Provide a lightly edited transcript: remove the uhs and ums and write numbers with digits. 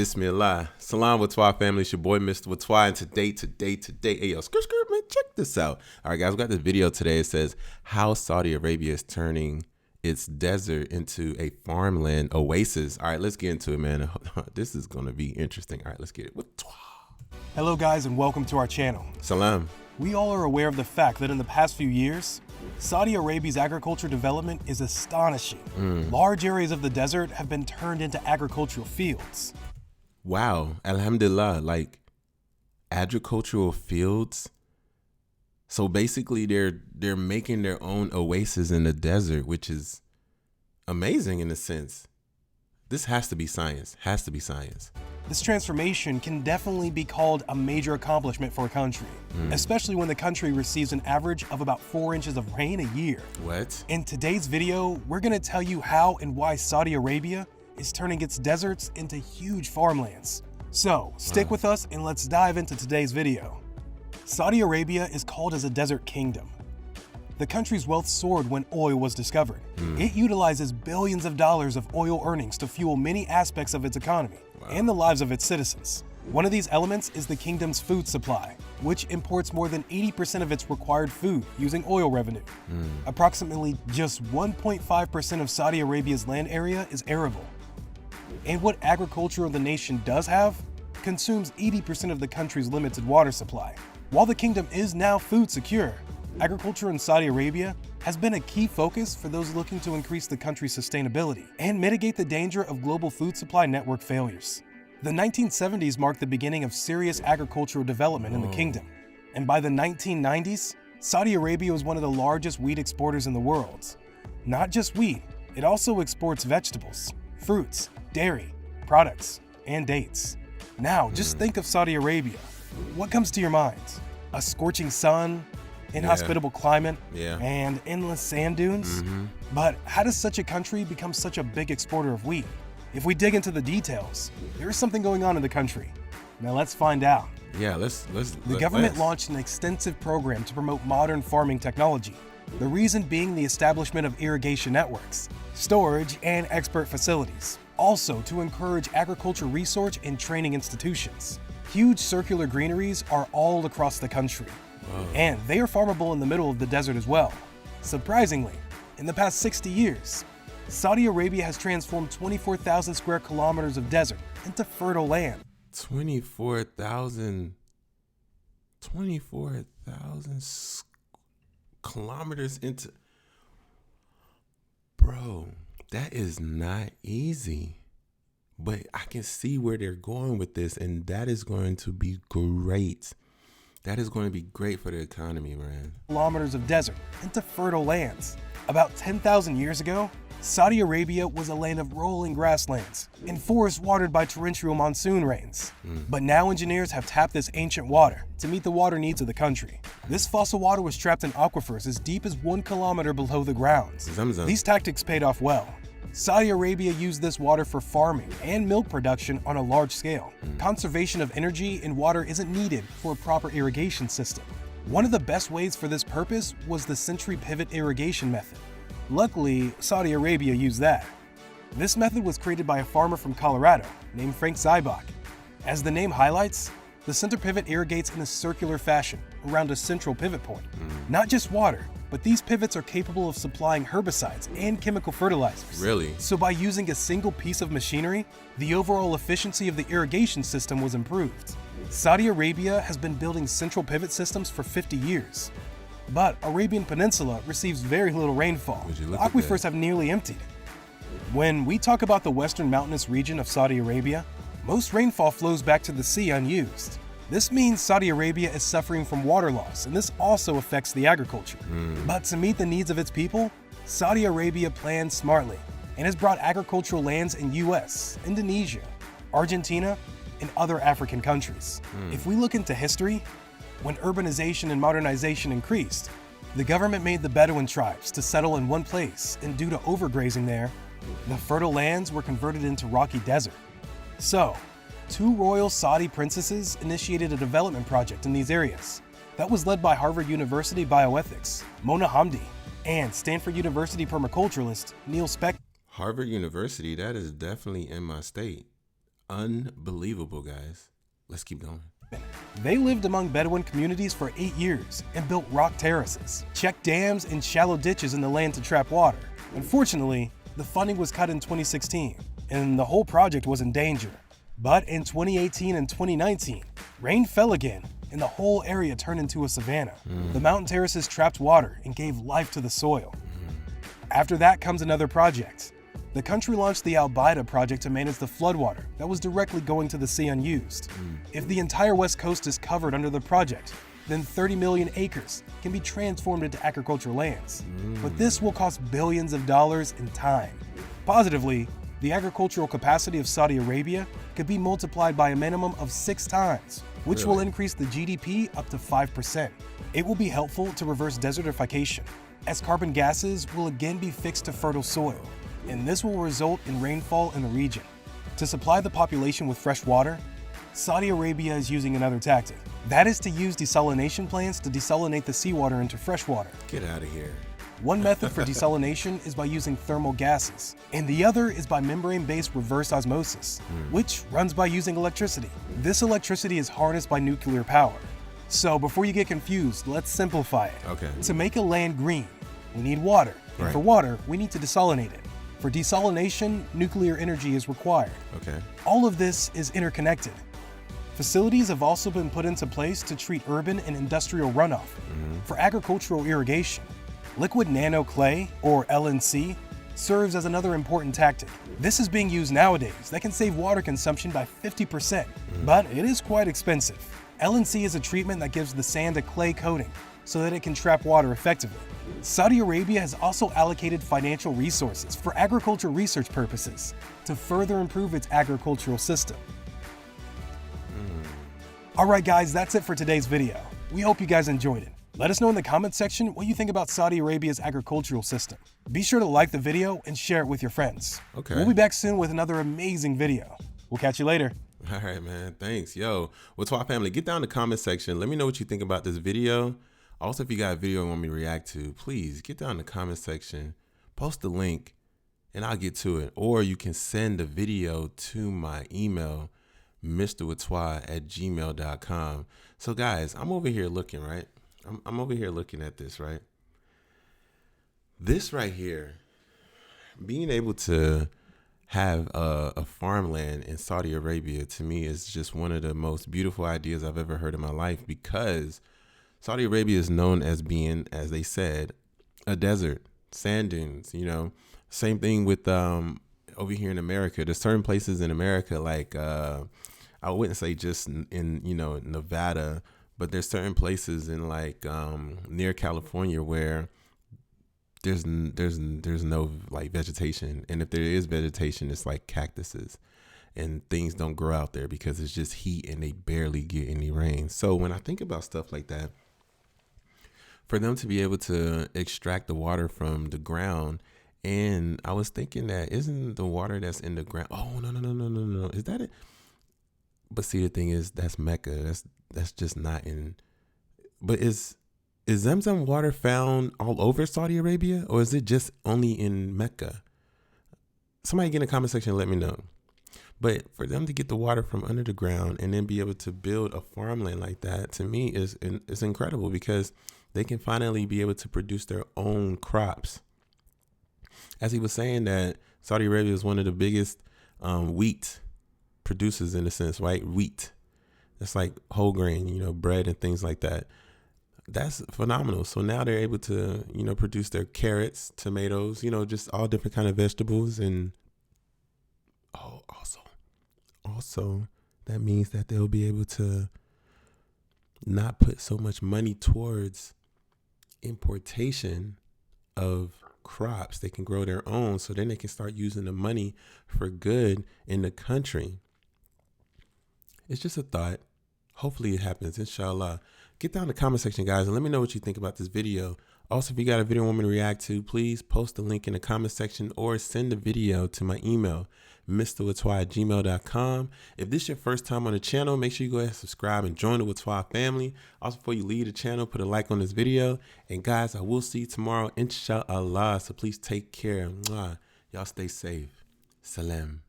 Bismillah. Salam Whaatwaa family. It's your boy Mr. Whaatwaa. And today, hey yo, skirt, man, check this out. All right, guys, we got this video today. It says how Saudi Arabia is turning its desert into a farmland oasis. All right, let's get into it, man. This is going to be interesting. All right, let's get it. Whaatwaa. Hello guys, and welcome to our channel. Salam. We all are aware of the fact that in the past few years, Saudi Arabia's agriculture development is astonishing. Large areas of the desert have been turned into agricultural fields. Wow, alhamdulillah, like agricultural fields. So basically they're making their own oasis in the desert, which is amazing in a sense. This has to be science, This transformation can definitely be called a major accomplishment for a country, especially when the country receives an average of about 4 inches of rain a year. What? In today's video, we're gonna tell you how and why Saudi Arabia is turning its deserts into huge farmlands. So stick with us and let's dive into today's video. Saudi Arabia is called as a desert kingdom. The country's wealth soared when oil was discovered. It utilizes billions of dollars of oil earnings to fuel many aspects of its economy and the lives of its citizens. One of these elements is the kingdom's food supply, which imports more than 80% of its required food using oil revenue. Approximately just 1.5% of Saudi Arabia's land area is arable. And what agriculture the nation does have consumes 80% of the country's limited water supply. While the kingdom is now food secure, agriculture in Saudi Arabia has been a key focus for those looking to increase the country's sustainability and mitigate the danger of global food supply network failures. The 1970s marked the beginning of serious agricultural development in the kingdom, and by the 1990s, Saudi Arabia was one of the largest wheat exporters in the world. Not just wheat, it also exports vegetables, fruits, dairy, products, and dates. Now, just think of Saudi Arabia. What comes to your mind? A scorching sun, inhospitable climate, and endless sand dunes? But how does such a country become such a big exporter of wheat? If we dig into the details, there is something going on in the country. Now let's find out. Yeah, The government launched an extensive program to promote modern farming technology. The reason being the establishment of irrigation networks, storage, and expert facilities. Also to encourage agriculture research and training institutions. Huge circular greeneries are all across the country. And they are farmable in the middle of the desert as well. Surprisingly, in the past 60 years, Saudi Arabia has transformed 24,000 square kilometers of desert into fertile land. 24,000 kilometers into... Bro, that is not easy. But I can see where they're going with this, and that is going to be great. That is going to be great for the economy, man. Kilometers of desert into fertile lands. About 10,000 years ago, Saudi Arabia was a land of rolling grasslands and forests watered by torrential monsoon rains. But now engineers have tapped this ancient water to meet the water needs of the country. This fossil water was trapped in aquifers as deep as 1 kilometer below the ground. These tactics paid off well. Saudi Arabia used this water for farming and milk production on a large scale. Conservation of energy and water isn't needed for a proper irrigation system. One of the best ways for this purpose was the century pivot irrigation method. Luckily, Saudi Arabia used that. This method was created by a farmer from Colorado named Frank Zybach. As the name highlights, the center pivot irrigates in a circular fashion around a central pivot point. Not just water, but these pivots are capable of supplying herbicides and chemical fertilizers. Really? So by using a single piece of machinery, the overall efficiency of the irrigation system was improved. Saudi Arabia has been building central pivot systems for 50 years. But Arabian Peninsula receives very little rainfall. The aquifers have nearly emptied. When we talk about the western mountainous region of Saudi Arabia, most rainfall flows back to the sea unused. This means Saudi Arabia is suffering from water loss, and this also affects the agriculture. But to meet the needs of its people, Saudi Arabia plans smartly and has brought agricultural lands in US, Indonesia, Argentina, and other African countries. If we look into history, when urbanization and modernization increased, the government made the Bedouin tribes to settle in one place, and due to overgrazing there, the fertile lands were converted into rocky desert. So, 2 royal Saudi princesses initiated a development project in these areas that was led by Harvard University bioethics, Mona Hamdi, and Stanford University permaculturalist Neil Spector. Harvard University, that is definitely in my state. Unbelievable, guys. Let's keep going. They lived among Bedouin communities for 8 years and built rock terraces, checked dams and shallow ditches in the land to trap water. Unfortunately, the funding was cut in 2016, and the whole project was in danger. But in 2018 and 2019, rain fell again, and the whole area turned into a savanna. The mountain terraces trapped water and gave life to the soil. After that comes another project. The country launched the Albeida project to manage the floodwater that was directly going to the sea unused. If the entire west coast is covered under the project, then 30 million acres can be transformed into agricultural lands. But this will cost billions of dollars in time. Positively, the agricultural capacity of Saudi Arabia could be multiplied by a minimum of 6 times, which will increase the GDP up to 5%. It will be helpful to reverse desertification, as carbon gases will again be fixed to fertile soil, and this will result in rainfall in the region. To supply the population with fresh water, Saudi Arabia is using another tactic. That is to use desalination plants to desalinate the seawater into fresh water. Get out of here. One method for desalination is by using thermal gases, and the other is by membrane-based reverse osmosis, which runs by using electricity. This electricity is harnessed by nuclear power. So before you get confused, let's simplify it. Okay. To make a land green, we need water, and Right. for water, we need to desalinate it. For desalination, nuclear energy is required. Okay. All of this is interconnected. Facilities have also been put into place to treat urban and industrial runoff for agricultural irrigation. Liquid nano clay, or LNC, serves as another important tactic. This is being used nowadays that can save water consumption by 50%, but it is quite expensive. LNC is a treatment that gives the sand a clay coating so that it can trap water effectively. Saudi Arabia has also allocated financial resources for agricultural research purposes to further improve its agricultural system. Alright guys, that's it for today's video. We hope you guys enjoyed it. Let us know in the comments section what you think about Saudi Arabia's agricultural system. Be sure to like the video and share it with your friends. Okay. We'll be back soon with another amazing video. We'll catch you later. All right, man. Thanks. Yo, Whaatwaa family, get down in the comment section. Let me know what you think about this video. Also, if you got a video you want me to react to, please get down in the comment section, post the link, and I'll get to it. Or you can send the video to my email, mrwhaatwaa@gmail.com. So guys, I'm over here looking, right? I'm over here looking at this, right? This right here, being able to have a farmland in Saudi Arabia, to me, is just one of the most beautiful ideas I've ever heard in my life, because Saudi Arabia is known as being, as they said, a desert, sand dunes, you know. Same thing with over here in America. There's certain places in America, like I wouldn't say just in Nevada, but there's certain places in like near California where there's no like vegetation, and if there is vegetation, it's like cactuses, and things don't grow out there because it's just heat and they barely get any rain. So when I think about stuff like that, for them to be able to extract the water from the ground, and I was thinking that isn't the water that's in the ground? Oh no, is that it? But see, the thing is, that's Mecca. That's just not in. But is Zamzam water found all over Saudi Arabia, or is it just only in Mecca? Somebody get in the comment section and let me know. But for them to get the water from under the ground and then be able to build a farmland like that, to me is incredible, because they can finally be able to produce their own crops. As he was saying, that Saudi Arabia is one of the biggest wheat producers, in a sense, right? Wheat. That's like whole grain, bread and things like that. That's phenomenal. So now they're able to, produce their carrots, tomatoes, just all different kind of vegetables. And also that means that they'll be able to not put so much money towards importation of crops. They can grow their own, so then they can start using the money for good in the country. It's just a thought. Hopefully it happens, inshallah. Get down in the comment section, guys, and let me know what you think about this video. Also, if you got a video you want me to react to, please post the link in the comment section or send the video to my email, mrwhaatwaa@gmail.com. If this is your first time on the channel, make sure you go ahead and subscribe and join the Whaatwaa family. Also, before you leave the channel, put a like on this video. And guys, I will see you tomorrow, inshallah. So please take care. Mwah. Y'all stay safe. Salam.